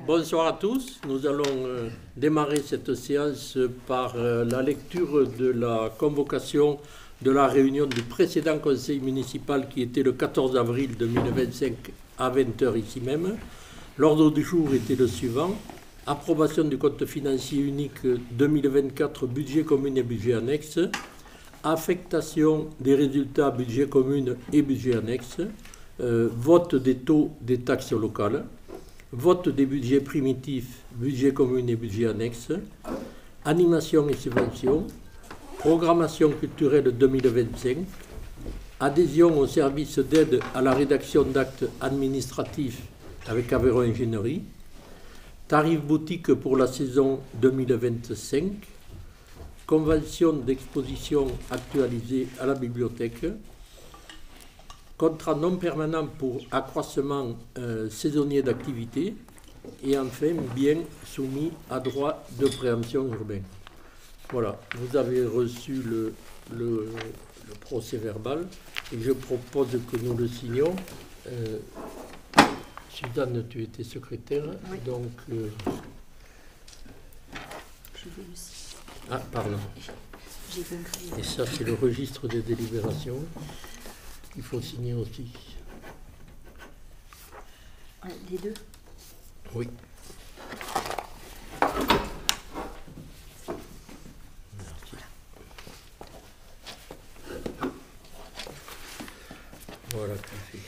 Bonsoir à tous. Nous allons démarrer cette séance par la lecture de la convocation de la réunion du précédent conseil municipal qui était le 14 avril 2025 à 20h ici même. L'ordre du jour était le suivant. Approbation du compte financier unique 2024, budget commune et budget annexe. Affectation des résultats budget commune et budget annexe. Vote des taux des taxes locales. Vote des budgets primitifs, budget commune et budget annexe, animation et subventions, programmation culturelle 2025, adhésion au service d'aide à la rédaction d'actes administratifs avec Aveyron Ingénierie, tarif boutique pour la saison 2025, convention d'exposition actualisée à la bibliothèque, contrat non permanent pour accroissement saisonnier d'activité et enfin bien soumis à droit de préemption urbain. Voilà, vous avez reçu le procès verbal et je propose que nous le signions. Suzanne, tu étais secrétaire, oui. Donc... je veux le signer. Ah, pardon. J'ai compris. Et ça, c'est le registre des délibérations. Il faut signer aussi. Les deux? Oui. Merci. Voilà, café.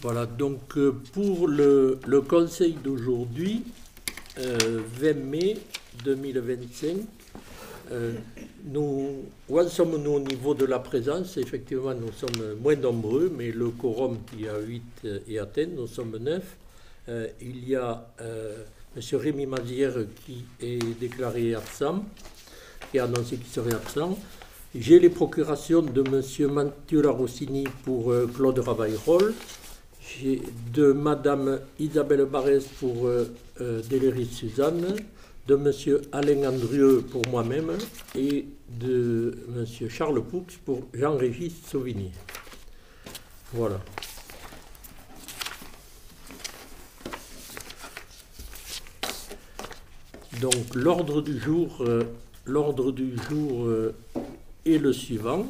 Voilà, donc pour le conseil d'aujourd'hui, 20 mai 2025, où en sommes-nous au niveau de la présence? Effectivement, nous sommes moins nombreux, mais le quorum qui est à 8 est atteint, nous sommes 9. Il y a M. Rémi Mazière qui est déclaré absent, qui a annoncé qu'il serait absent. J'ai les procurations de M. Mathieu Larossini pour Claude Ravaille-Roll. J'ai de Madame Isabelle Barès pour Déléry Suzanne, de Monsieur Alain Andrieux pour moi-même et de Monsieur Charles Poux pour Jean-Régis Sauvigny. Voilà. Donc l'ordre du jour est le suivant.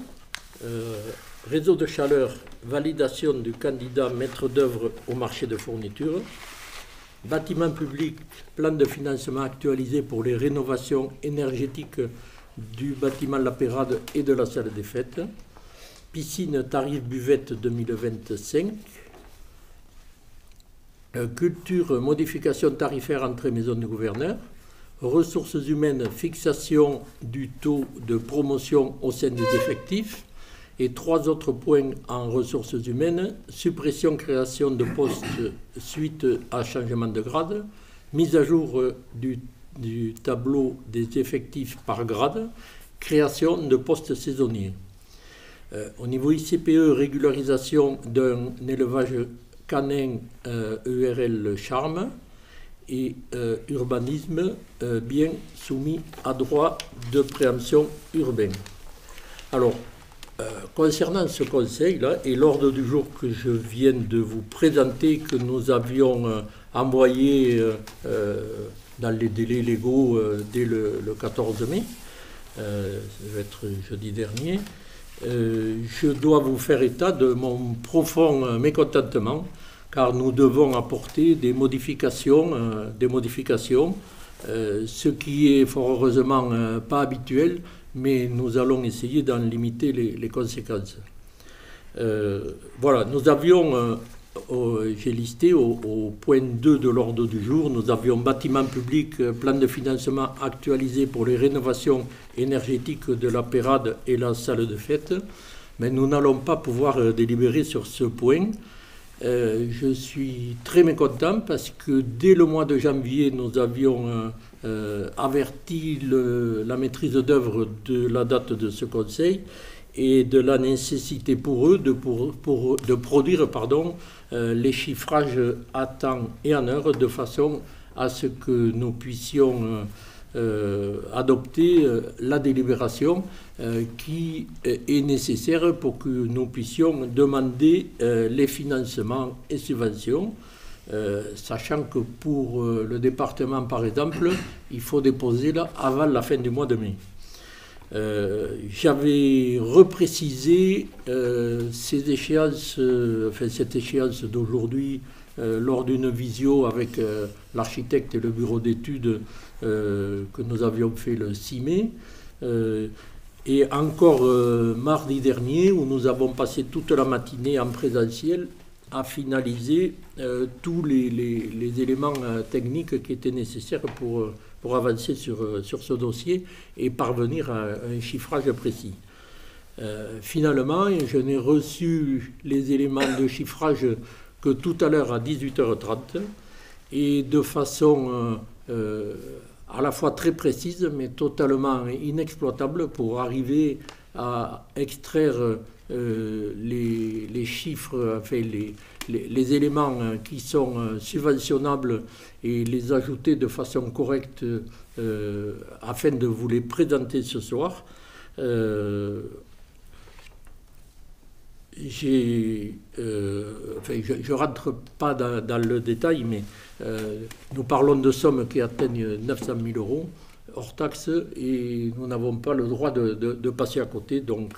Réseau de chaleur, validation du candidat maître d'œuvre au marché de fourniture. Bâtiment public, plan de financement actualisé pour les rénovations énergétiques du bâtiment La Pérade et de la salle des fêtes. Piscine, tarif buvette 2025. Culture, modification tarifaire entrée maison du gouverneur. Ressources humaines, fixation du taux de promotion au sein des effectifs. Et 3 autres points en ressources humaines, suppression, création de postes suite à changement de grade, mise à jour du tableau des effectifs par grade, création de postes saisonniers. Au niveau ICPE, régularisation d'un élevage canin EURL Charme et urbanisme bien soumis à droit de préemption urbain. Alors, concernant ce conseil-là et l'ordre du jour que je viens de vous présenter, que nous avions envoyé dans les délais légaux dès le 14 mai, ça va être jeudi dernier, je dois vous faire état de mon profond mécontentement, car nous devons apporter des modifications, ce qui est fort heureusement pas habituel, mais nous allons essayer d'en limiter les conséquences. Voilà, nous avions, j'ai listé au point 2 de l'ordre du jour, nous avions bâtiment public, plan de financement actualisé pour les rénovations énergétiques de la Pérade et la salle de fête, mais nous n'allons pas pouvoir délibérer sur ce point. Je suis très mécontent parce que dès le mois de janvier, nous avions averti la maîtrise d'œuvre de la date de ce conseil et de la nécessité pour eux de produire les chiffrages à temps et en heure de façon à ce que nous puissions adopter la délibération qui est nécessaire pour que nous puissions demander les financements et subventions, sachant que pour le département, par exemple, il faut déposer là avant la fin du mois de mai. J'avais reprécisé cette échéance d'aujourd'hui lors d'une visio avec l'architecte et le bureau d'études que nous avions fait le 6 mai. Et encore mardi dernier, où nous avons passé toute la matinée en présentiel à finaliser tous les éléments techniques qui étaient nécessaires pour avancer sur ce dossier et parvenir à un chiffrage précis. Finalement, je n'ai reçu les éléments de chiffrage que tout à l'heure à 18h30 et de façon à la fois très précise mais totalement inexploitable pour arriver à extraire les chiffres, enfin les éléments qui sont subventionnables et les ajouter de façon correcte afin de vous les présenter ce soir. Je ne rentre pas dans le détail, mais nous parlons de sommes qui atteignent 900 000 euros hors taxes et nous n'avons pas le droit de passer à côté. Donc,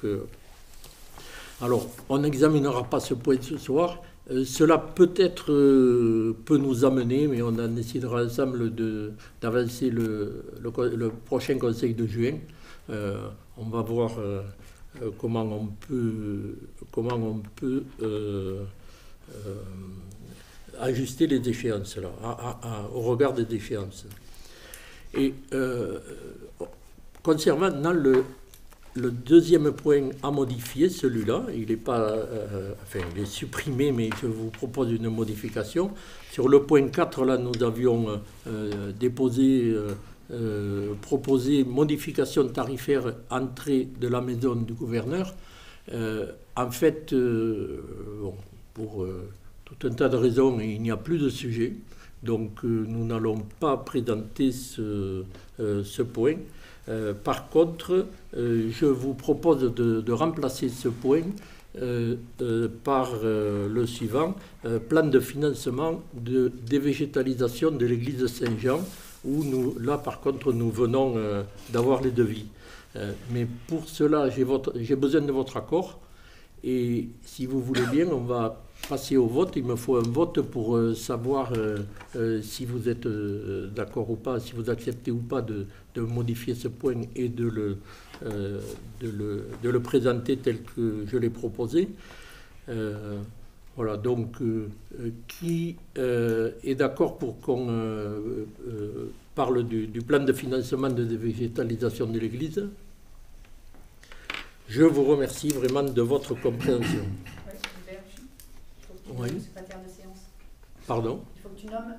alors, on n'examinera pas ce point ce soir. Cela peut-être peut nous amener, mais on en décidera ensemble d'avancer le prochain conseil de juin. On va voir comment on peut ajuster les échéances là, au regard des échéances. Et concernant le deuxième point à modifier, celui-là, il est pas, il est supprimé, mais je vous propose une modification. Sur le point 4, là, nous avions proposé modification tarifaire entrée de la maison du gouverneur. En fait, pour tout un tas de raisons, il n'y a plus de sujet. Donc, nous n'allons pas présenter ce point. Par contre, je vous propose de remplacer ce point par le suivant, plan de financement de dévégétalisation de l'église Saint-Jean, où là par contre nous venons d'avoir les devis. Mais pour cela, j'ai besoin de votre accord, et si vous voulez bien, on va passer au vote. Il me faut un vote pour savoir si vous êtes d'accord ou pas, si vous acceptez ou pas de modifier ce point et de le présenter tel que je l'ai proposé. Voilà, donc qui est d'accord pour qu'on parle du plan de financement de dévégétalisation de l'Église? Je vous remercie vraiment de votre compréhension. Oui. Secrétaire de séance. Pardon? Il faut que tu nommes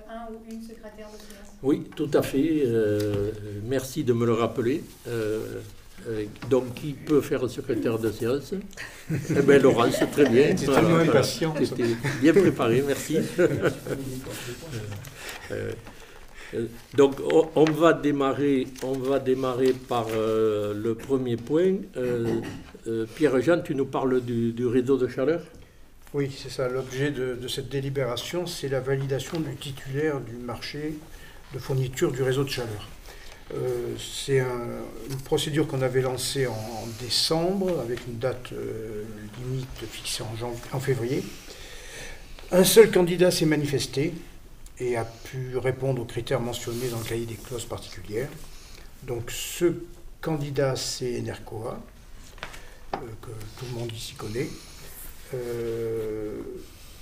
un ou une secrétaire de séance. Oui, tout à fait. Merci de me le rappeler. Donc, qui peut faire secrétaire de séance? Eh bien, Laurence, très bien. Tu es tellement impatient. Tu étais bien préparé, merci. Donc, on va démarrer par le premier point. Pierre-Jean, tu nous parles du réseau de chaleur? Oui, c'est ça. L'objet de cette délibération, c'est la validation du titulaire du marché de fourniture du réseau de chaleur. C'est une procédure qu'on avait lancée en décembre, avec une date limite fixée en février. Un seul candidat s'est manifesté et a pu répondre aux critères mentionnés dans le cahier des clauses particulières. Donc ce candidat, c'est Enercoa, que tout le monde ici connaît.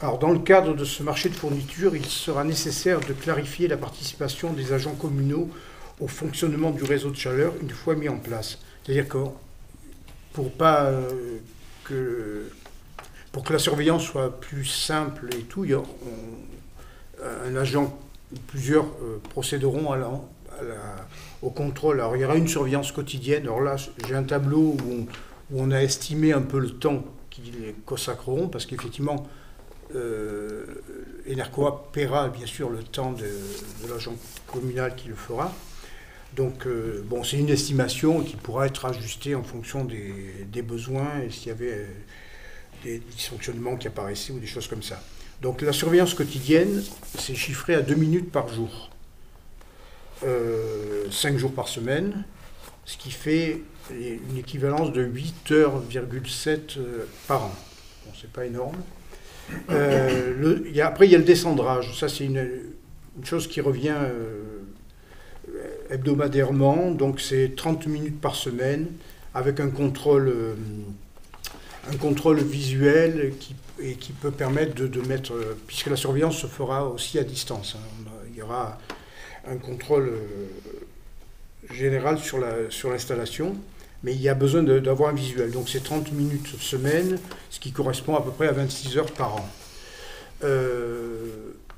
Alors, dans le cadre de ce marché de fourniture, il sera nécessaire de clarifier la participation des agents communaux au fonctionnement du réseau de chaleur une fois mis en place. C'est-à-dire que pour que la surveillance soit plus simple et tout, un agent, plusieurs procéderont au contrôle. Alors, il y aura une surveillance quotidienne. Alors là, j'ai un tableau où on a estimé un peu le temps qu'ils consacreront, parce qu'effectivement, Enercoa paiera bien sûr le temps de l'agent communal qui le fera. Donc, bon, c'est une estimation qui pourra être ajustée en fonction des besoins et s'il y avait des dysfonctionnements qui apparaissaient ou des choses comme ça. Donc, la surveillance quotidienne, c'est chiffré à 2 minutes par jour, 5 jours par semaine, ce qui fait une équivalence de 8h,7 par an. Bon, c'est pas énorme. Après, il y a le descendrage. Ça, c'est une chose qui revient hebdomadairement. Donc, c'est 30 minutes par semaine avec un contrôle visuel qui peut permettre de mettre... puisque la surveillance se fera aussi à distance. Hein. Il y aura un contrôle général sur l'installation. Mais il y a besoin d'avoir un visuel. Donc c'est 30 minutes semaine, ce qui correspond à peu près à 26 heures par an.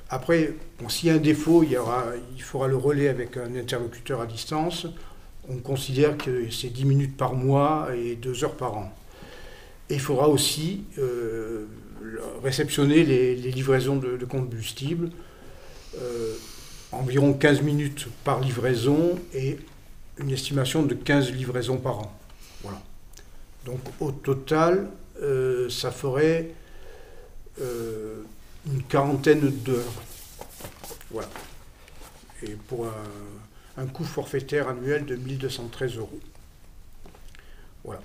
Après, bon, s'il y a un défaut, il faudra le relais avec un interlocuteur à distance. On considère que c'est 10 minutes par mois et 2 heures par an. Et il faudra aussi réceptionner les livraisons de combustible, environ 15 minutes par livraison et une estimation de 15 livraisons par an. Voilà. Donc au total, ça ferait une quarantaine d'heures. Voilà. Et pour un coût forfaitaire annuel de 1 213 €. Voilà.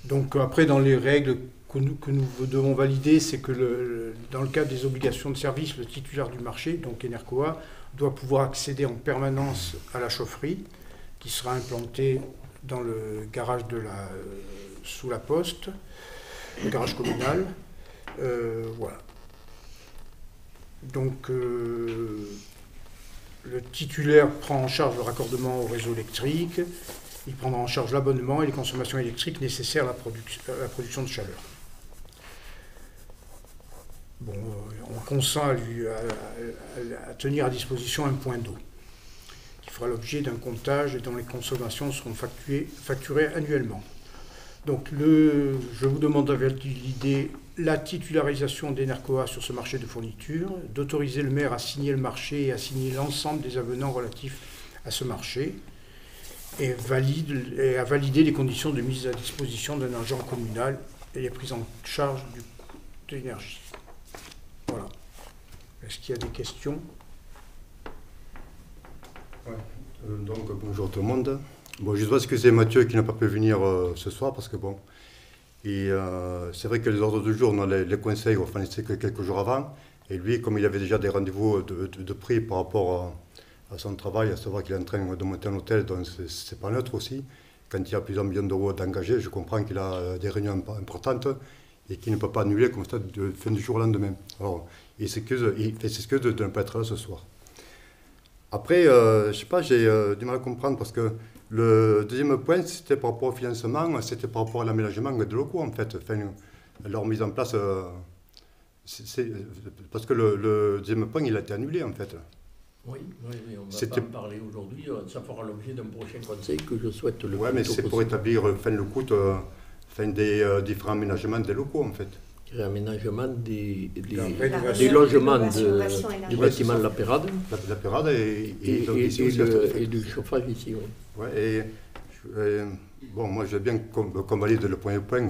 Donc après, dans les règles que nous devons valider, c'est que dans le cadre des obligations de service, le titulaire du marché, donc Enercoa, doit pouvoir accéder en permanence à la chaufferie, qui sera implanté dans le garage sous la poste, le garage communal. Voilà. Donc, le titulaire prend en charge le raccordement au réseau électrique, il prendra en charge l'abonnement et les consommations électriques nécessaires à la production de chaleur. Bon, on consent à tenir à disposition un point d'eau, qui fera l'objet d'un comptage et dont les consommations seront facturées annuellement. Donc, je vous demande de valider la titularisation d'Enercoa sur ce marché de fourniture, d'autoriser le maire à signer le marché et à signer l'ensemble des avenants relatifs à ce marché, et à valider les conditions de mise à disposition d'un agent communal et les prises en charge du coût de l'énergie. Voilà. Est-ce qu'il y a des questions ? Donc bonjour tout le monde. Bon, je dois excuser Mathieu qui n'a pas pu venir ce soir parce que bon, c'est vrai que les ordres du jour, on a les conseils, enfin c'est que quelques jours avant, et lui, comme il avait déjà des rendez-vous de prix par rapport à son travail, à savoir qu'il est en train de monter un hôtel, donc c'est pas neutre aussi. Quand il y a plusieurs millions d'euros d'engagés, je comprends qu'il a des réunions importantes et qu'il ne peut pas annuler comme ça de fin du jour au lendemain. Alors, il s'excuse de ne pas être là ce soir. Après, je ne sais pas, j'ai du mal à comprendre parce que le deuxième point, c'était par rapport au financement, c'était par rapport à l'aménagement des locaux en fait, enfin, leur mise en place, parce que le deuxième point, il a été annulé en fait. Oui, on va pas en parler aujourd'hui, ça fera l'objet d'un prochain conseil que je souhaite le Oui, mais c'est pour établir le coût des différents aménagements des locaux en fait. Réaménagement des logements du bâtiment La Pérade. La Pérade et du chauffage ici. Oui. Ouais, bon, moi je veux bien qu'on valide le premier point.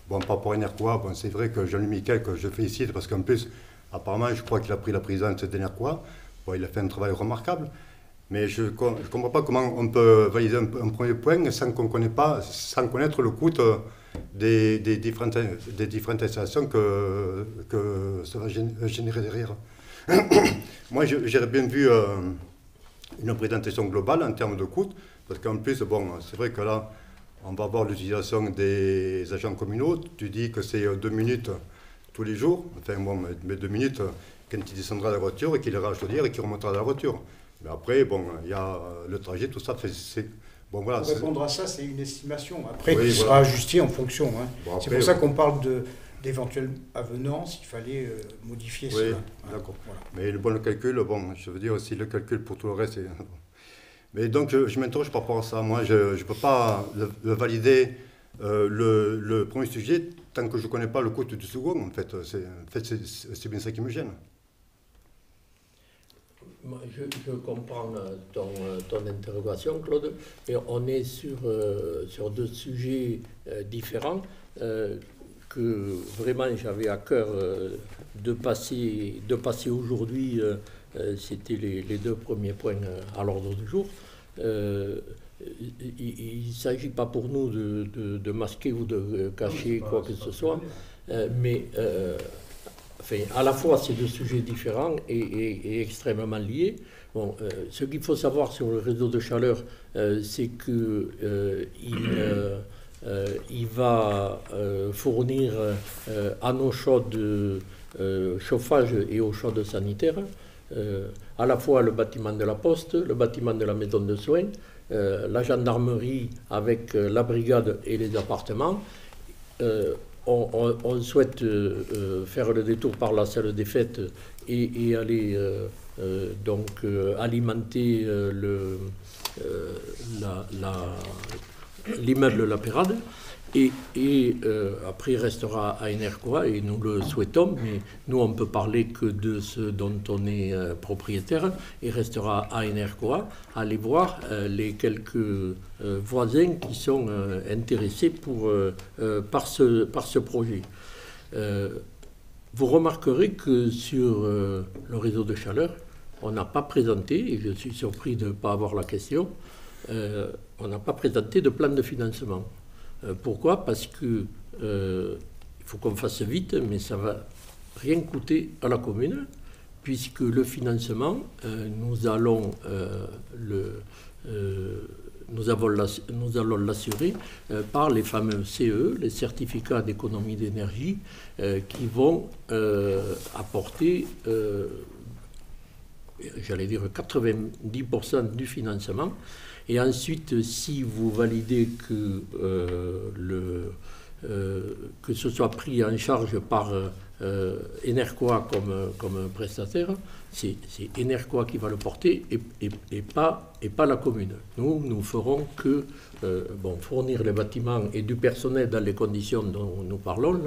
Bon, par rapport à Enercoa, bon, c'est vrai que Jean-Louis Miquel, que je félicite parce qu'en plus, apparemment, je crois qu'il a pris la présidence d'Enercoa. Bon, il a fait un travail remarquable. Mais je ne comprends pas comment on peut valider un premier point sans connaître le coût des différentes installations que ça va générer derrière. Moi, j'aurais bien vu une présentation globale en termes de coûts, parce qu'en plus, bon, c'est vrai que là, on va voir l'utilisation des agents communaux. Tu dis que c'est 2 minutes tous les jours. Enfin, bon, mais 2 minutes quand il descendra de la voiture et qu'il ira à la chaudière et qu'il remontera de la voiture. Mais après, bon, il y a le trajet, tout ça. Bon, voilà, pour répondre à ça, c'est une estimation. Après, qui sera ajustée en fonction. Hein. Bon, c'est pour ça qu'on parle d'éventuels avenants, s'il fallait modifier cela. Oui, d'accord. Voilà. Mais le calcul, bon, je veux dire aussi le calcul pour tout le reste. Mais donc, je m'interroge par rapport à ça. Moi, je ne peux pas le valider Le premier sujet, tant que je ne connais pas le coût du second, en fait, c'est bien ça qui me gêne. Je comprends ton interrogation, Claude, et on est sur deux sujets différents que vraiment j'avais à cœur de passer aujourd'hui. C'était les deux premiers points à l'ordre du jour. Il ne s'agit pas pour nous de masquer ou de cacher quoi que ce soit, mais enfin, à la fois ces deux sujets différents et extrêmement liés. Bon, ce qu'il faut savoir sur le réseau de chaleur, c'est qu'il va fournir à nos chaudes chauffage et eau chaude sanitaire, à la fois le bâtiment de la Poste, le bâtiment de la maison de soins, la gendarmerie avec la brigade et les appartements. On souhaite faire le détour par la salle des fêtes et aller donc alimenter l'immeuble La Pérade. Et après, il restera à Enercoa, et nous le souhaitons, mais nous, on ne peut parler que de ce dont on est propriétaire. Il restera à Enercoa, aller voir les quelques voisins qui sont intéressés par ce projet. Vous remarquerez que sur le réseau de chaleur, on n'a pas présenté, et je suis surpris de ne pas avoir la question, on n'a pas présenté de plan de financement. Pourquoi? Parce que il faut qu'on fasse vite, mais ça ne va rien coûter à la commune, puisque le financement, nous allons l'assurer par les fameux CE, les certificats d'économie d'énergie, qui vont apporter, j'allais dire, 90% du financement. Et ensuite, si vous validez que ce soit pris en charge par Enercoa comme prestataire, c'est Enercoa qui va le porter et pas la commune. Nous ferons que fournir les bâtiments et du personnel dans les conditions dont nous parlons,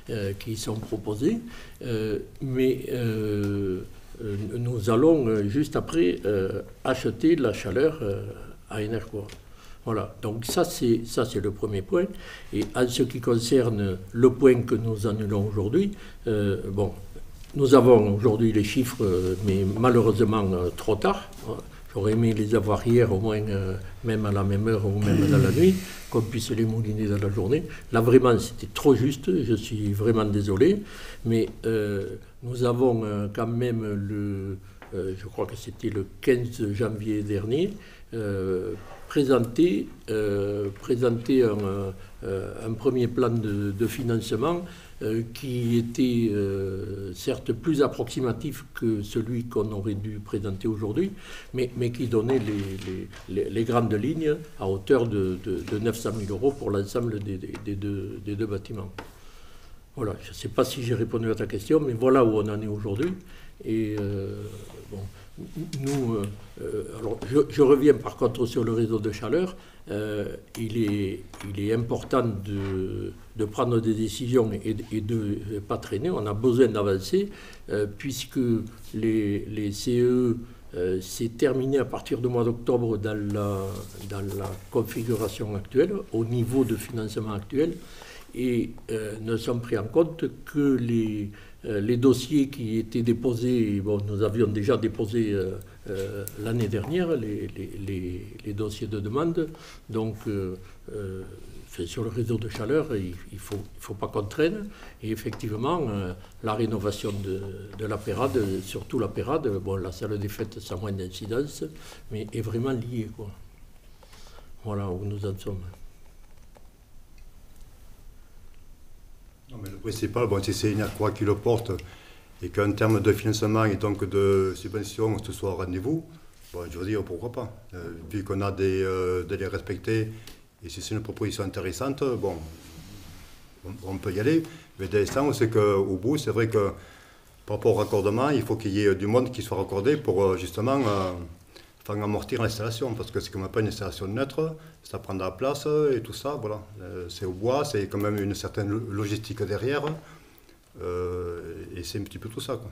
là, qui sont proposées, mais nous allons juste après acheter la chaleur à Enercoa. Voilà, donc ça c'est le premier point. Et en ce qui concerne le point que nous annulons aujourd'hui, nous avons aujourd'hui les chiffres, mais malheureusement trop tard. J'aurais aimé les avoir hier, au moins, même à la même heure ou même dans la nuit, qu'on puisse les mouliner dans la journée. Là, vraiment, c'était trop juste, je suis vraiment désolé, mais nous avons quand même je crois que c'était le 15 janvier dernier, présenté un premier plan de financement qui était certes plus approximatif que celui qu'on aurait dû présenter aujourd'hui, mais qui donnait les grandes lignes à hauteur de 900 000 € pour l'ensemble des deux bâtiments. Voilà, je ne sais pas si j'ai répondu à ta question, mais voilà où on en est aujourd'hui. Et nous, alors je reviens par contre sur le réseau de chaleur. Il est important de prendre des décisions et de ne pas traîner. On a besoin d'avancer puisque les CE c'est terminé à partir du mois d'octobre dans la configuration actuelle, au niveau de financement actuel, et ne sont pris en compte que les dossiers qui étaient déposés. Nous avions déjà déposé l'année dernière les dossiers de demande, donc sur le réseau de chaleur, il faut pas qu'on traîne. Et effectivement, la rénovation de la Pérade, surtout la Pérade, la salle des fêtes sans moins d'incidence, mais est vraiment liée, quoi. Voilà où nous en sommes. Non, mais le principal, c'est Enercoa qui le porte, et qu'en termes de financement et donc de subvention, ce soit au rendez-vous, je veux dire, pourquoi pas. Vu qu'on a des délais respectés, et si c'est une proposition intéressante, on peut y aller. Mais dès l'instant, c'est qu'au bout, c'est vrai que par rapport au raccordement, il faut qu'il y ait du monde qui soit raccordé pour justement enfin, amortir l'installation, parce que c'est quand même pas une installation neutre, ça prend de la place et tout ça, voilà. C'est au bois, c'est quand même une certaine logistique derrière, et c'est un petit peu tout ça, quoi.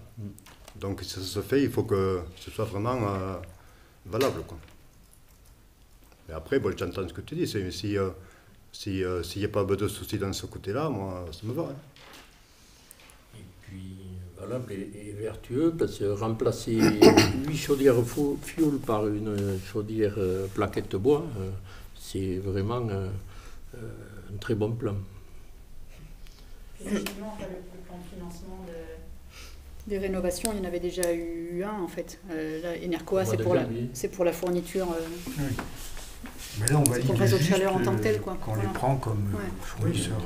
Donc si ça se fait, il faut que ce soit vraiment valable, quoi. Et après, bon, j'entends ce que tu dis, s'il n'y a pas de souci dans ce côté-là, moi, ça me va. Hein. Et puis, valable et vertueux, parce que remplacer 8 chaudières fioul par une chaudière plaquette bois, c'est vraiment un très bon plan. Effectivement, le plan de financement des rénovations, il y en avait déjà eu un en fait. Là, Enercoa, c'est pour la fourniture. Oui. Mais là, on va pour le réseau de chaleur en tant que tel, quoi. Qu'on les prend comme fournisseurs.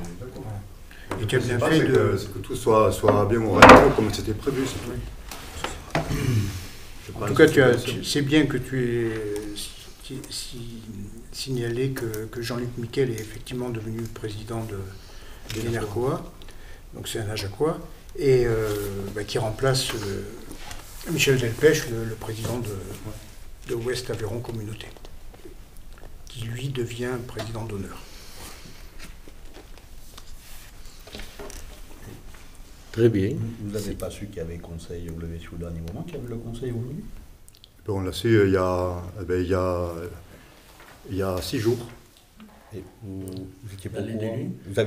Et tu as bien fait que tout soit bien au rendez-vous comme c'était prévu. En tout cas, c'est bien que tu aies signalé que Jean-Luc Miquel est effectivement devenu président de l'Enercoa, donc c'est un Ajacois, et qui remplace Michel Delpech, le président de Ouest Aveyron Communauté, qui lui devient président d'honneur. Très bien. Vous n'avez pas su qu'il y avait conseil, vous l'avez su au dernier moment, qu'il y avait le conseil aujourd'hui? On l'a su il y a 6 jours. Et vous étiez pas au courant? Vous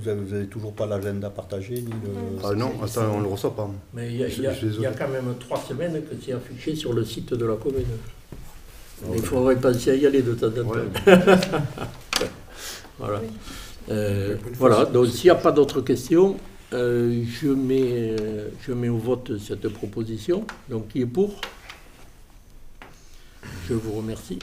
avez toujours pas l'agenda partagé ni le... Ah non, ça on ne le reçoit pas. Mais il y a quand même 3 semaines que c'est affiché sur le site de la commune. Il faudrait penser à y aller de temps en temps. Ouais. Voilà. Voilà, donc s'il n'y a pas d'autres questions, je mets au vote cette proposition. Donc qui est pour? Je vous remercie.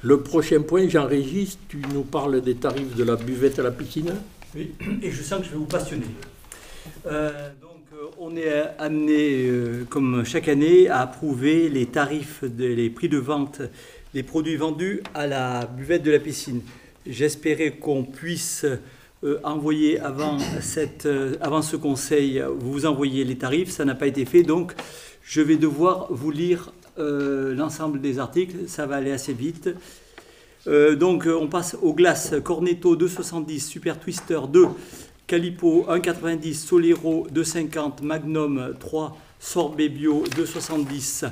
Le prochain point, Jean-Régis, tu nous parles des tarifs de la buvette à la piscine. Oui, et je sens que je vais vous passionner. On est amené, comme chaque année, à approuver les tarifs, les prix de vente des produits vendus à la buvette de la piscine. J'espérais qu'on puisse envoyer avant ce conseil, vous envoyer les tarifs. Ça n'a pas été fait, donc je vais devoir vous lire l'ensemble des articles. Ça va aller assez vite. Donc on passe aux glaces Cornetto 2,70, Super Twister 2, Calipo 1,90, Solero 2,50, Magnum 3, Sorbet Bio 2,70,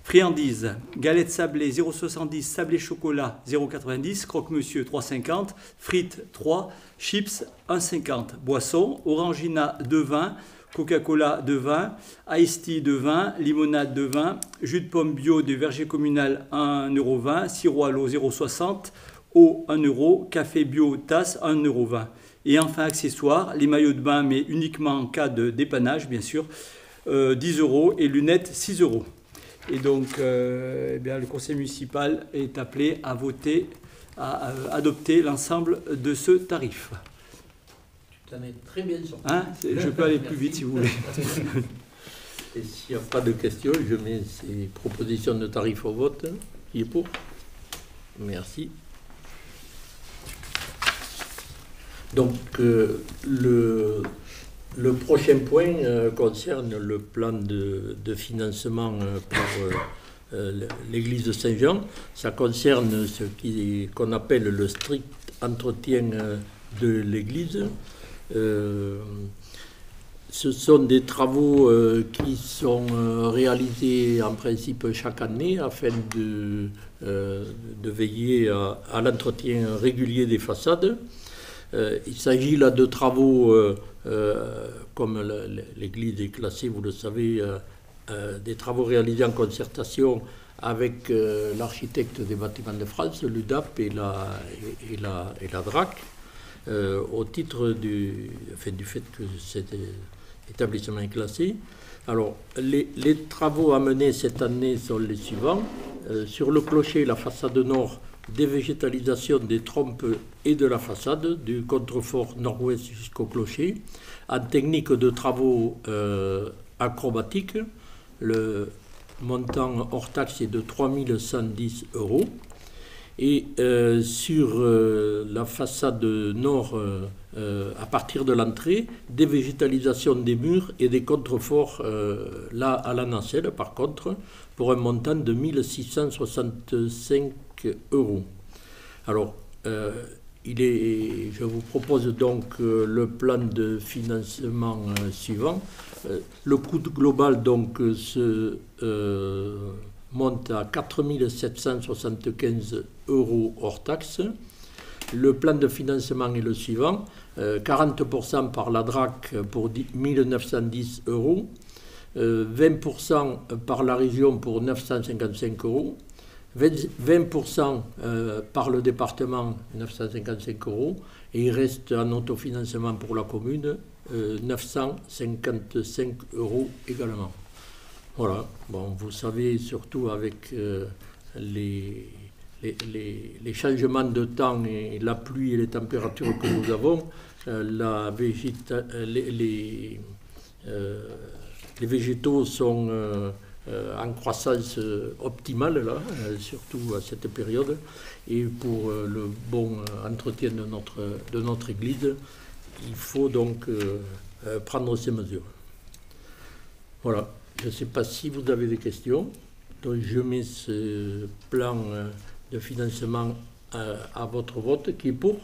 Friandises, Galette Sablé 0,70, Sablé Chocolat 0,90, Croque-Monsieur 3,50, Frites 3, Chips 1,50, Boissons, Orangina 2,20, Coca-Cola 2,20, Iced Tea 2,20, Limonade 2,20, Jus de pomme bio de verger communal 1,20 €, Sirop à l'eau 0,60, Eau 1 €, Café bio tasse 1,20 €. Et enfin, accessoires, les maillots de bain, mais uniquement en cas de dépannage, bien sûr, 10 € et lunettes 6 €. Et donc, le conseil municipal est appelé à voter, à adopter l'ensemble de ce tarif. Tu t'en es très bien sorti. Hein, je peux aller plus vite si vous voulez. Et s'il n'y a pas de questions, je mets ces propositions de tarifs au vote. Qui est pour? Merci. Donc, le prochain point concerne le plan de financement pour l'église de Saint-Jean. Ça concerne ce qu'on appelle le strict entretien de l'église. Ce sont des travaux qui sont réalisés en principe chaque année afin de veiller à l'entretien régulier des façades. Il s'agit là de travaux, comme l'église est classée, vous le savez, des travaux réalisés en concertation avec l'architecte des bâtiments de France, l'UDAP et la DRAC, au titre du fait que cet établissement est classé. Alors, les travaux à mener cette année sont les suivants. Sur le clocher, la façade nord, dévégétalisation des trompes et de la façade, du contrefort nord-ouest jusqu'au clocher, en technique de travaux acrobatiques. Le montant hors taxe est de 3 110 €. Et sur la façade nord, à partir de l'entrée, dévégétalisation des murs et des contreforts là à la nacelle, par contre, pour un montant de 1 665 €. Alors, je vous propose donc le plan de financement suivant. Le coût global donc se monte à 4 775 € hors taxe. Le plan de financement est le suivant, 40% par la DRAC pour 1 910 €, 20% par la région pour 955 €, 20% par le département, 955 €, et il reste en autofinancement pour la commune, 955 € également. Voilà, bon, vous savez, surtout avec les changements de temps et la pluie et les températures que nous avons, les végétaux sont en croissance optimale, là, surtout à cette période. Et pour le bon entretien de notre église, il faut donc prendre ces mesures. Voilà, je ne sais pas si vous avez des questions. Donc je mets ce plan de financement à votre vote. Qui est pour?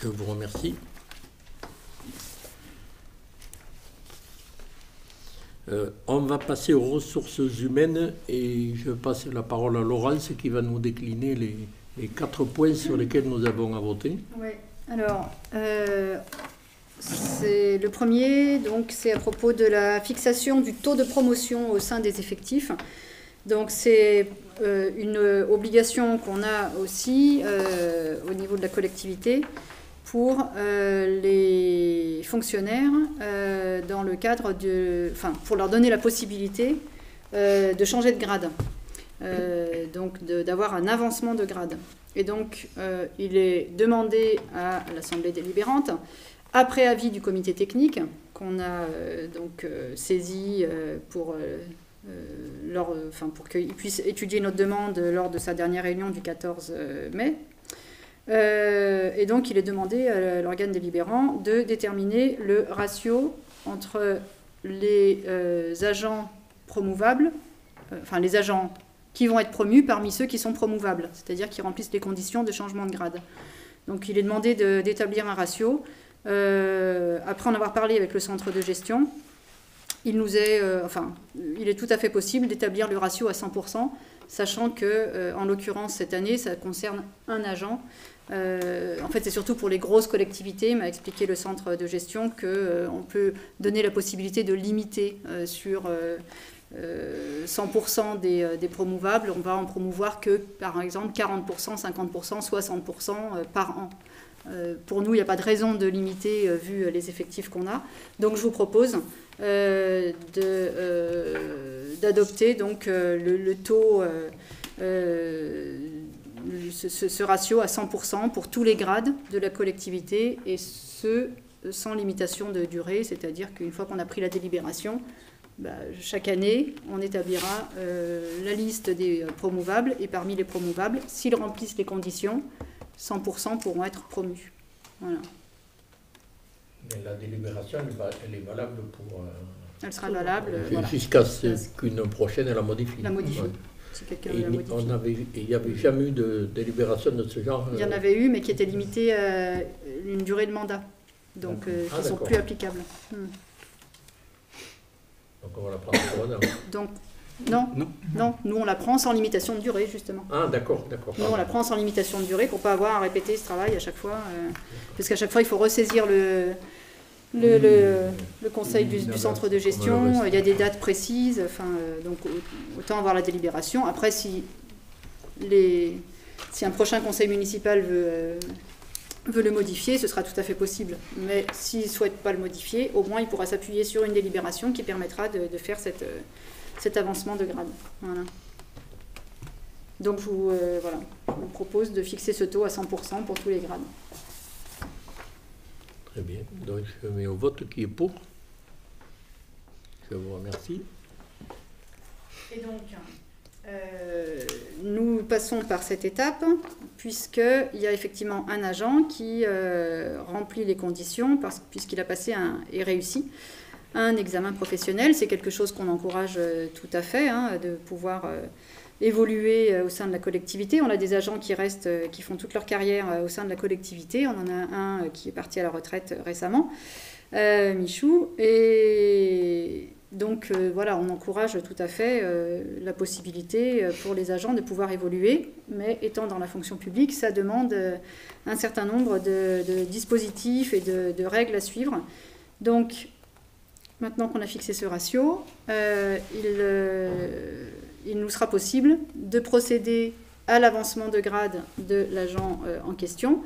Je vous remercie. On va passer aux ressources humaines et je passe la parole à Laurence qui va nous décliner les 4 points sur lesquels nous avons à voter. Oui, alors, c'est le premier, donc c'est à propos de la fixation du taux de promotion au sein des effectifs. Donc c'est une obligation qu'on a aussi au niveau de la collectivité pour les fonctionnaires dans le cadre pour leur donner la possibilité de changer de grade, donc d'avoir un avancement de grade. Et donc il est demandé à l'Assemblée délibérante, après avis du comité technique qu'on a saisi pour qu'il puisse étudier notre demande lors de sa dernière réunion du 14 mai. Et donc, il est demandé à l'organe délibérant de déterminer le ratio entre les agents promouvables, les agents qui vont être promus parmi ceux qui sont promouvables, c'est-à-dire qui remplissent les conditions de changement de grade. Donc, il est demandé d'établir un ratio. Après en avoir parlé avec le centre de gestion, il est tout à fait possible d'établir le ratio à 100%, sachant que, en l'occurrence, cette année, ça concerne un agent. En fait, c'est surtout pour les grosses collectivités, m'a expliqué le centre de gestion, qu'on peut donner la possibilité de limiter sur 100% des promouvables. On va en promouvoir que, par exemple, 40%, 50%, 60% par an. Pour nous, il n'y a pas de raison de limiter vu les effectifs qu'on a. Donc, je vous propose d'adopter donc le taux, ce ratio à 100% pour tous les grades de la collectivité, et ce sans limitation de durée, c'est-à-dire qu'une fois qu'on a pris la délibération, chaque année, on établira la liste des promouvables, et parmi les promouvables, s'ils remplissent les conditions, 100% pourront être promus. Voilà. Mais la délibération, elle est valable pour... elle sera valable. Jusqu'à ce qu'une prochaine, elle la modifie. La modifie. Ouais. Si quelqu'un la modifie. Il n'y avait jamais eu de délibération de ce genre. Il y en avait eu, mais qui était limitée à une durée de mandat. Donc, qui ne sont plus applicables. Donc, on va la prendre pour un an. Donc, non, nous on la prend sans limitation de durée, justement. Ah, d'accord. Nous on la prend sans limitation de durée pour ne pas avoir à répéter ce travail à chaque fois. Parce qu'à chaque fois, il faut ressaisir le conseil du centre de gestion. Il y a des dates précises. Donc, autant avoir la délibération. Après, si un prochain conseil municipal veut le modifier, ce sera tout à fait possible. Mais s'il ne souhaite pas le modifier, au moins il pourra s'appuyer sur une délibération qui permettra de faire cet avancement de grade. Voilà. Donc je vous propose de fixer ce taux à 100% pour tous les grades. Très bien. Donc je mets au vote qui est pour. Je vous remercie. Et donc, nous passons par cette étape, puisqu'il y a effectivement un agent qui remplit les conditions, puisqu'il a passé et réussi un examen professionnel. C'est quelque chose qu'on encourage tout à fait, hein, de pouvoir évoluer au sein de la collectivité. On a des agents qui restent, qui font toute leur carrière au sein de la collectivité. On en a un qui est parti à la retraite récemment, Michou. Et donc voilà, on encourage tout à fait la possibilité pour les agents de pouvoir évoluer, mais étant dans la fonction publique, ça demande un certain nombre de dispositifs et de règles à suivre. Donc, maintenant qu'on a fixé ce ratio, il nous sera possible de procéder à l'avancement de grade de l'agent en question.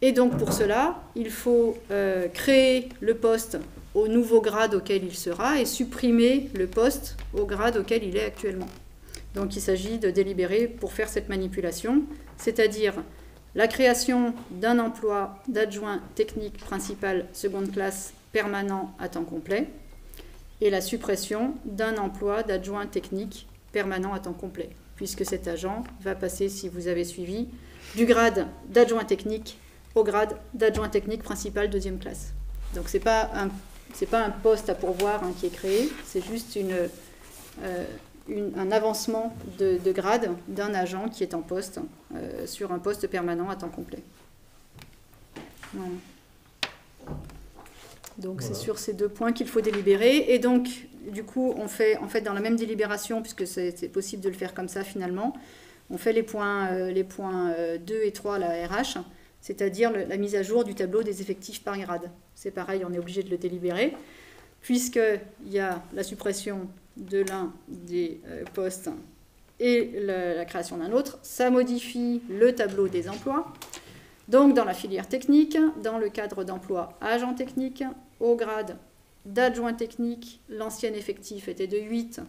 Et donc pour cela, il faut créer le poste au nouveau grade auquel il sera et supprimer le poste au grade auquel il est actuellement. Donc il s'agit de délibérer pour faire cette manipulation, c'est-à-dire la création d'un emploi d'adjoint technique principal seconde classe permanent à temps complet et la suppression d'un emploi d'adjoint technique permanent à temps complet, puisque cet agent va passer, si vous avez suivi, du grade d'adjoint technique au grade d'adjoint technique principal deuxième classe. Donc c'est pas un poste à pourvoir qui est créé, c'est juste un avancement de grade d'un agent qui est en poste sur un poste permanent à temps complet. Voilà. Donc voilà. C'est sur ces deux points qu'il faut délibérer. Et donc, du coup, on fait en fait dans la même délibération, puisque c'est possible de le faire comme ça finalement, on fait les points 2 et 3 à la RH, c'est-à-dire la mise à jour du tableau des effectifs par grade. C'est pareil, on est obligé de le délibérer, puisqu'il y a la suppression de l'un des postes et la création d'un autre. Ça modifie le tableau des emplois. Donc, dans la filière technique, dans le cadre d'emploi agent technique, au grade d'adjoint technique, l'ancien effectif était de 8,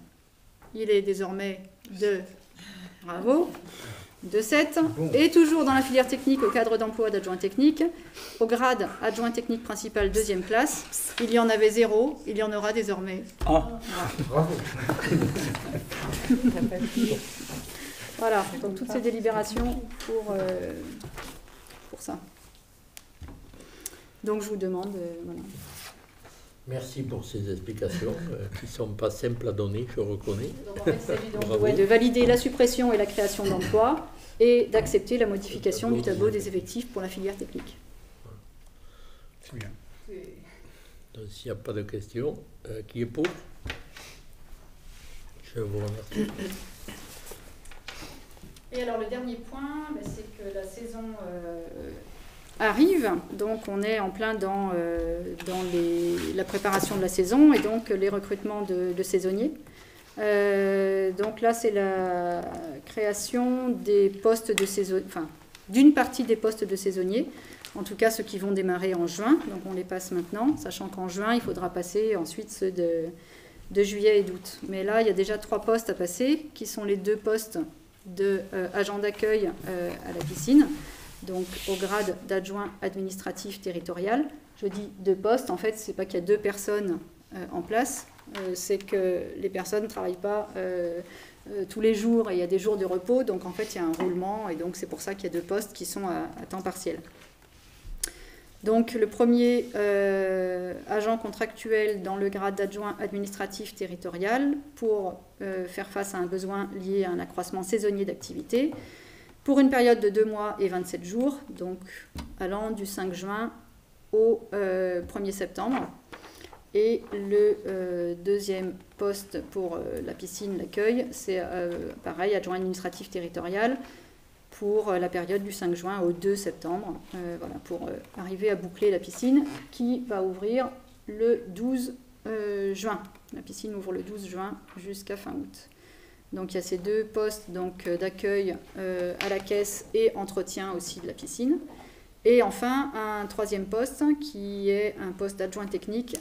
il est désormais de 7. Et toujours dans la filière technique, au cadre d'emploi d'adjoint technique, au grade adjoint technique principal deuxième classe, il y en avait 0, il y en aura désormais. Ah, bravo. Voilà, donc toutes ces délibérations pour ça. Donc je vous demande, voilà. Merci pour ces explications qui ne sont pas simples à donner, je reconnais. Donc en fait, il s'agit donc de valider la suppression et la création d'emplois et d'accepter la modification du tableau des effectifs pour la filière technique. C'est bien. Donc s'il n'y a pas de questions, qui est pour? Je vous remercie. Et alors le dernier point, c'est que la saison arrive, donc on est en plein dans la préparation de la saison et donc les recrutements de saisonniers. Donc là c'est la création des postes de saisonniers, enfin d'une partie des postes de saisonniers, en tout cas ceux qui vont démarrer en juin, donc on les passe maintenant, sachant qu'en juin il faudra passer ensuite ceux de juillet et d'août. Mais là il y a déjà 3 postes à passer, qui sont les 2 postes d'agent d'accueil à la piscine, donc au grade d'adjoint administratif territorial. Je dis 2 postes, en fait, c'est pas qu'il y a 2 personnes en place, c'est que les personnes ne travaillent pas tous les jours et il y a des jours de repos, donc en fait il y a un roulement et donc c'est pour ça qu'il y a 2 postes qui sont à temps partiel. Donc le premier agent contractuel dans le grade d'adjoint administratif territorial pour faire face à un besoin lié à un accroissement saisonnier d'activité pour une période de 2 mois et 27 jours, donc allant du 5 juin au 1er septembre. Et le deuxième poste pour la piscine, l'accueil, c'est pareil, adjoint administratif territorial, pour la période du 5 juin au 2 septembre, voilà, pour arriver à boucler la piscine qui va ouvrir le 12 juin. La piscine ouvre le 12 juin jusqu'à fin août. Donc il y a ces 2 postes d'accueil à la caisse et entretien aussi de la piscine. Et enfin, un 3e poste qui est un poste d'adjoint technique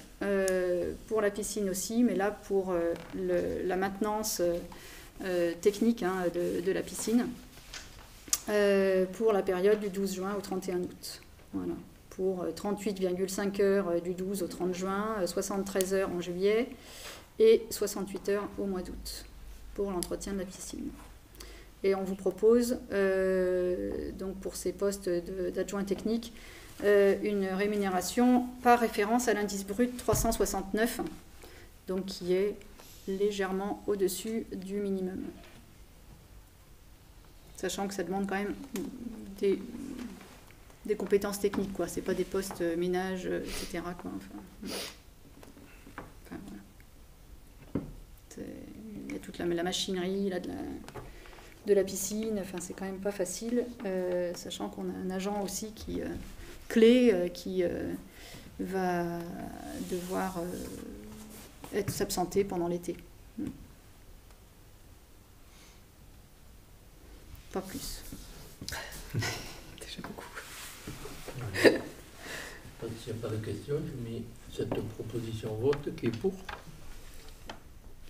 pour la piscine aussi, mais là pour la maintenance technique de la piscine. Pour la période du 12 juin au 31 août. Voilà. Pour 38,5 heures du 12 au 30 juin, 73 heures en juillet et 68 heures au mois d'août. pour l'entretien de la piscine. Et on vous propose, donc pour ces postes d'adjoint technique, une rémunération par référence à l'indice brut 369, donc qui est légèrement au-dessus du minimum. Sachant que ça demande quand même des compétences techniques, quoi. C'est pas des postes ménage, etc., quoi. Enfin, voilà. Il y a toute la machinerie là, de la piscine, enfin, c'est quand même pas facile, sachant qu'on a un agent aussi clé qui va devoir s'absenter pendant l'été. Pas plus. Déjà beaucoup. S'il n'y a pas de questions, je mets cette proposition au vote. Qui est pour?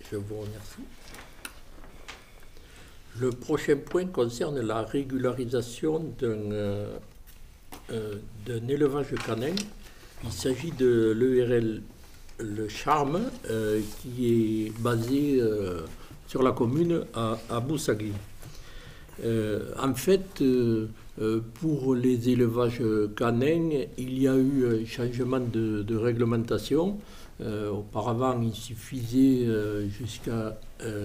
Je vous remercie. Le prochain point concerne la régularisation d'un élevage canin. Il s'agit de l'ERL Le Charme, qui est basé sur la commune à Boussagui. En fait, pour les élevages canins, il y a eu un changement de réglementation. Auparavant, il suffisait jusqu'à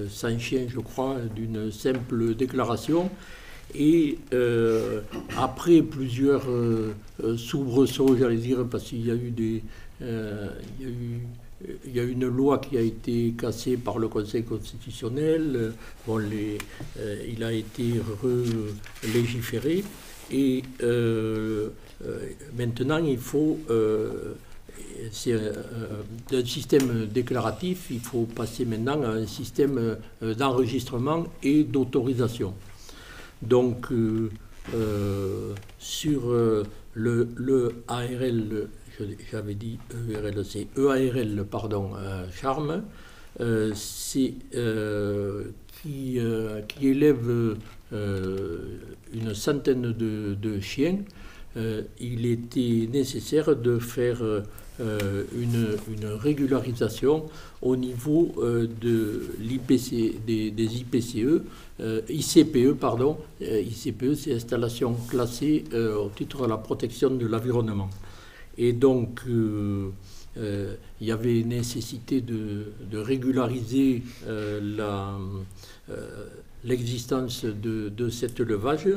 100 chiens, je crois, d'une simple déclaration. Et après plusieurs soubresauts, j'allais dire, parce qu'il y a eu il y a une loi qui a été cassée par le Conseil constitutionnel. Bon, il a été légiféré. Et maintenant, il faut... c'est d'un système déclaratif, il faut passer maintenant à un système d'enregistrement et d'autorisation. Donc, sur le ARL, j'avais dit ERL, c'est EARL, pardon, Charme, c'est qui élève une centaine de chiens. Il était nécessaire de faire une régularisation au niveau de l'IPC, des IPCE, ICPE, pardon. ICPE, c'est installation classée au titre de la protection de l'environnement. Et donc, il y avait nécessité de régulariser l'existence de cet élevage,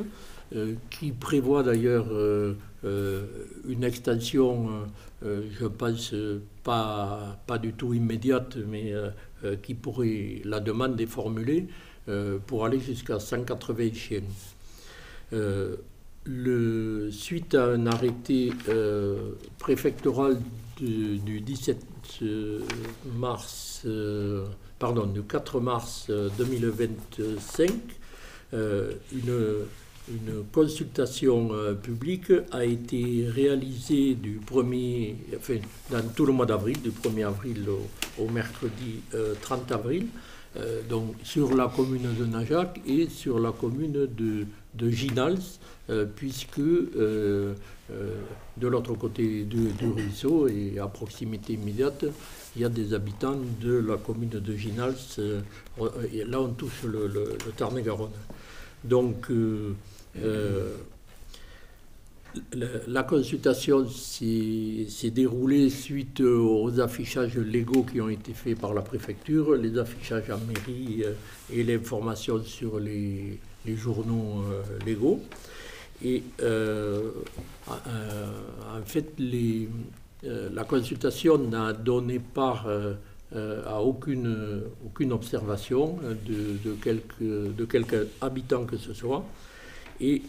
qui prévoit d'ailleurs une extension, je pense, pas du tout immédiate, mais qui pourrait, la demande est formulée, pour aller jusqu'à 180 chiens. Suite à un arrêté préfectoral du 4 mars 2025, une consultation publique a été réalisée dans tout le mois d'avril, du 1er avril au mercredi 30 avril, donc sur la commune de Najac et sur la commune de Ginals, puisque de l'autre côté du ruisseau et à proximité immédiate, il y a des habitants de la commune de Ginals. Là, on touche le Tarn-et-Garonne. Donc, la consultation s'est déroulée suite aux affichages légaux qui ont été faits par la préfecture, les affichages en mairie et l'information sur les journaux légaux. Et en fait, la consultation n'a donné part à aucune observation de quelque habitant que ce soit. Et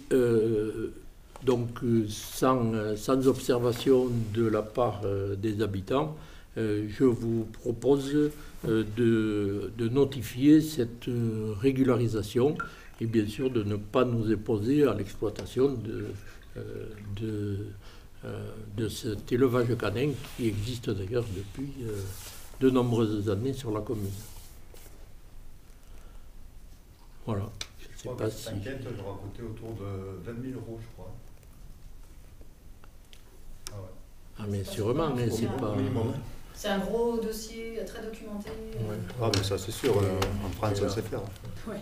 donc, sans observation de la part des habitants, je vous propose de notifier cette régularisation et bien sûr de ne pas nous opposer à l'exploitation de cet élevage canin qui existe d'ailleurs depuis de nombreuses années sur la commune. Voilà. Je ne sais pas si... Cette enquête aura coûté autour de 20 000 €, je crois. Ah mais sûrement, mais c'est pas... C'est un gros dossier, très documenté. Ouais. Ah, mais ça, c'est sûr, en France, on sait faire. Ouais.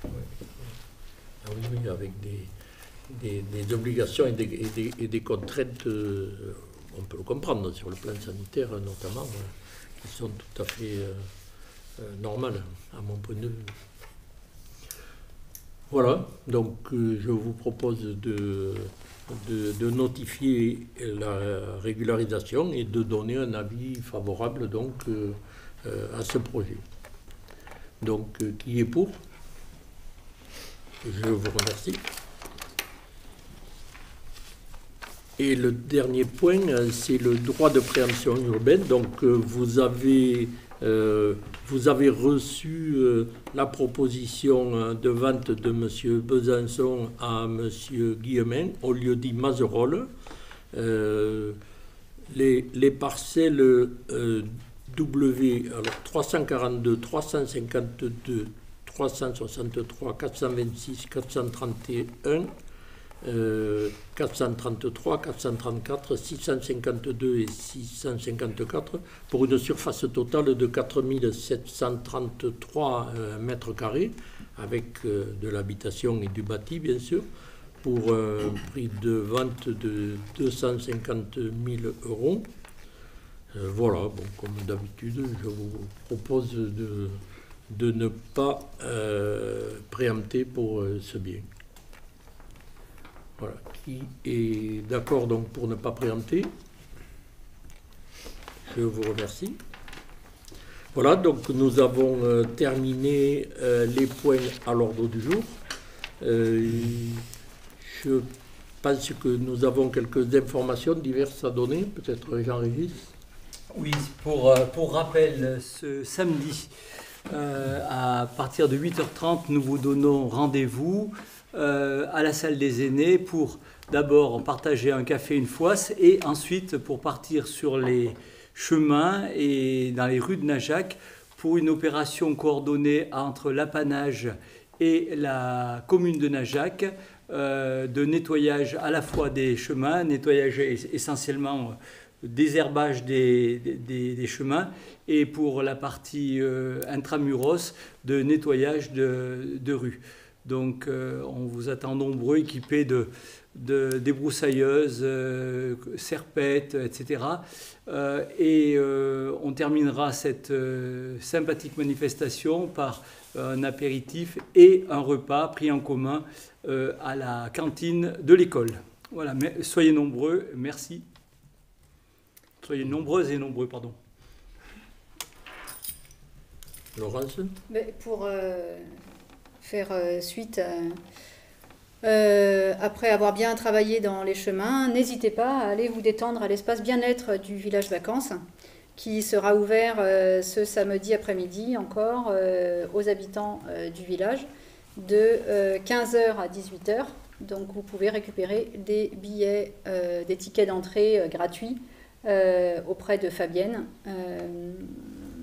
Ah oui, oui, avec des obligations et des contraintes, on peut le comprendre, sur le plan sanitaire notamment, qui sont tout à fait normales, à mon point de vue. Voilà, donc je vous propose de notifier la régularisation et de donner un avis favorable donc, à ce projet. Donc, qui est pour? Je vous remercie. Et le dernier point, c'est le droit de préemption urbaine. Donc, vous avez reçu la proposition de vente de M. Besançon à M. Guillemin, au lieu-dit Mazerolle. Les parcelles W, alors 342, 352, 363, 426, 431, 433, 434, 652 et 654 pour une surface totale de 4733 mètres carrés avec de l'habitation et du bâti bien sûr pour un prix de vente de 250 000 €. Voilà, bon, comme d'habitude, je vous propose de ne pas préempter pour ce bien. Voilà. Qui est d'accord donc pour ne pas préempter? Je vous remercie. Voilà, donc nous avons terminé les points à l'ordre du jour. Je pense que nous avons quelques informations diverses à donner, peut-être Jean-Régis. Oui, pour rappel, ce samedi, à partir de 8h30, nous vous donnons rendez-vous à la salle des aînés pour d'abord partager un café, une foisse, et ensuite pour partir sur les chemins et dans les rues de Najac pour une opération coordonnée entre l'apanage et la commune de Najac, de nettoyage à la fois des chemins, nettoyage essentiellement désherbage des chemins, et pour la partie intramuros, de nettoyage de rues. Donc on vous attend nombreux, équipés de débroussailleuses, serpettes, etc. Et on terminera cette sympathique manifestation par un apéritif et un repas pris en commun à la cantine de l'école. Voilà, mais soyez nombreux, merci. Soyez nombreuses et nombreux, pardon. Laurence? Mais pour faire suite, après avoir bien travaillé dans les chemins, n'hésitez pas à aller vous détendre à l'espace bien-être du village vacances, qui sera ouvert ce samedi après-midi encore aux habitants du village de 15h à 18h. Donc vous pouvez récupérer des billets, des tickets d'entrée gratuits auprès de Fabienne.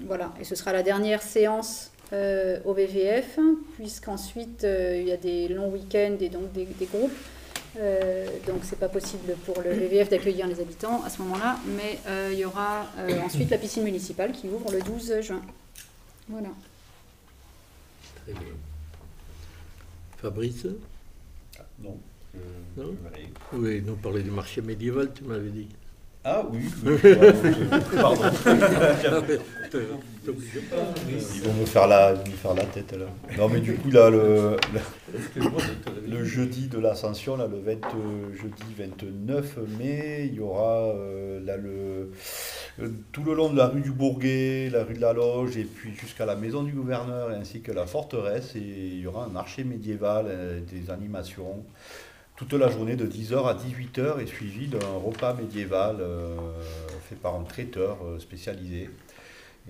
Voilà, et ce sera la dernière séance au VVF, puisqu'ensuite il y a des longs week-ends et donc des groupes. Donc c'est pas possible pour le VVF d'accueillir les habitants à ce moment-là, mais il y aura ensuite la piscine municipale qui ouvre le 12 juin. Voilà. Très bien. Fabrice? Non. Non. Oui, nous parler du marché médiéval, tu m'avais dit. Ah oui, pardon. Ils vont me faire la tête là. Non mais du coup là, le jeudi de l'Ascension, là, jeudi 29 mai, il y aura là, tout le long de la rue du Bourguet, la rue de la Loge, et puis jusqu'à la maison du gouverneur, ainsi que la forteresse, et il y aura un marché médiéval, des animations. Toute la journée de 10h à 18h est suivie d'un repas médiéval fait par un traiteur spécialisé.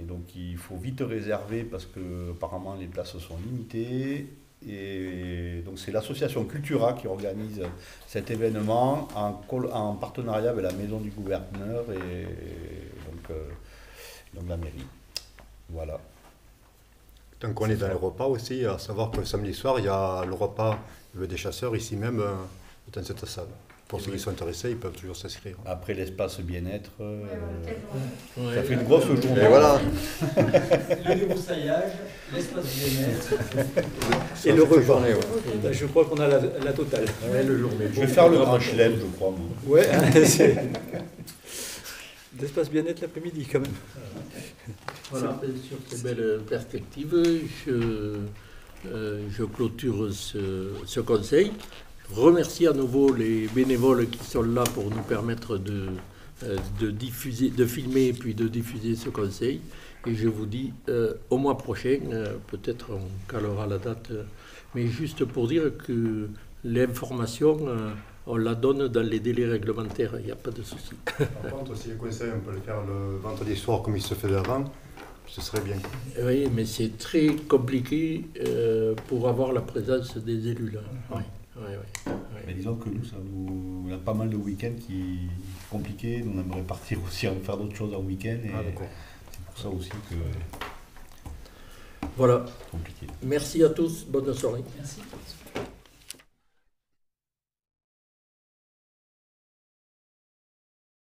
Et donc il faut vite réserver parce que apparemment les places sont limitées. Et donc c'est l'association Cultura qui organise cet événement en partenariat avec la maison du gouverneur et donc la mairie. Voilà. Tant qu'on est dans les repas aussi, à savoir que samedi soir, il y a le repas des chasseurs ici même dans cette salle. pour ceux qui sont intéressés, ils peuvent toujours s'inscrire. Après l'espace bien-être, Ouais. ça fait une grosse journée. Et voilà. Le débroussaillage, l'espace bien-être Ça et le fait repas. journée, ouais. Là, je crois qu'on a la totale. Le journée. Je vais faire le grand chelem, je crois. Moi. Ouais, c'est l'espace bien-être l'après-midi quand même. Voilà, sur ces belles perspectives, je clôture ce conseil. Je remercie à nouveau les bénévoles qui sont là pour nous permettre de diffuser, de filmer et puis de diffuser ce conseil. Et je vous dis au mois prochain, peut-être on calera la date, mais juste pour dire que l'information, on la donne dans les délais réglementaires, il n'y a pas de souci. Par contre, si le conseil, on peut le faire le vendredi soir comme il se faisait avant, ce serait bien. Oui, mais c'est très compliqué pour avoir la présence des élus là. Oui, oui, oui. Mais disons que nous, on a pas mal de week-ends qui sont compliqués. Nous, on aimerait partir aussi faire d'autres choses en week-end. Et c'est pour ça aussi que Voilà. c'est compliqué. Merci à tous. Bonne soirée. Merci.